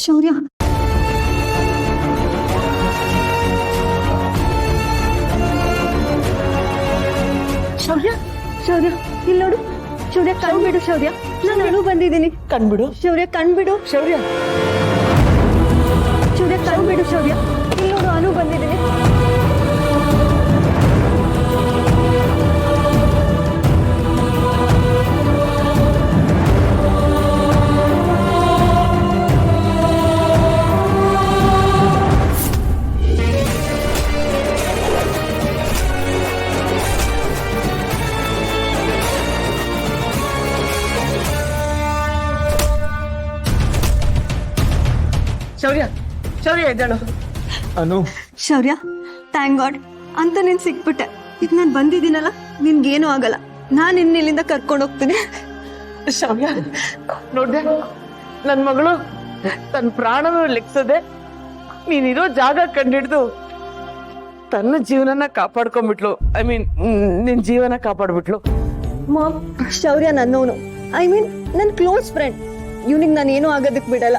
ಶೌರ್ಯ ಶೌರ್ಯ ಶೌರ್ಯ ಇಲ್ಲಿ ನೋಡು ಶೌರ್ಯ ಕಣ್ಬಿಡು ಶೌರ್ಯ ನಾನು ಬಂದಿದ್ದೀನಿ ಕಣ್ಬಿಡು ಶೌರ್ಯ ಕಣ್ಬಿಡು ಶೌರ್ಯ. ಶೌರ್ಯ ಕಣ್ಬಿಡು ಶೌರ್ಯ ಇಲ್ಲಿ ನೋಡು ಅನು ಬಂದಿದ್ದೀನಿ ಶೌರ್ಯ ಶೌರ್ಯ ಇದ್ದಾಳು. ಅನು ಶೌರ್ಯ ಥ್ಯಾಂಕ್ ಗಾಡ್ ಅಂತ ನೀನ್ ಸಿಕ್ಬಿಟ್ಟೆ ಈಗ ನಾನು ಬಂದಿದ್ದೀನಲ್ಲ ನಿನ್ಗೇನು ಆಗಲ್ಲ ನಾನು ಇಲ್ಲಿಂದ ಕರ್ಕೊಂಡು ಹೋಗ್ತೀನಿ ಶೌರ್ಯ ನೋಡ್ದೆ ನನ್ ಮಗಳು ತನ್ನ ಪ್ರಾಣನ ಲೆಕ್ಸದೆ ನೀನಿರೋ ಜಾಗ ಕಂಡಿಡ್ದು ತನ್ನ ಜೀವನನ ಕಾಪಾಡ್ಕೊಂಡ್ಬಿಟ್ಲು. ಐ ಮೀನ್ ನಿನ್ ಜೀವನ ಕಾಪಾಡ್ಬಿಟ್ಲು. ಮಾಮ್ ಶೌರ್ಯ ನನ್ನವನು ಐ ಮೀನ್ ನನ್ನ ಕ್ಲೋಸ್ ಫ್ರೆಂಡ್ ಇವನಿಗೆ ನಾನು ಏನೂ ಆಗೋದಕ್ಕೆ ಬಿಡಲ್ಲ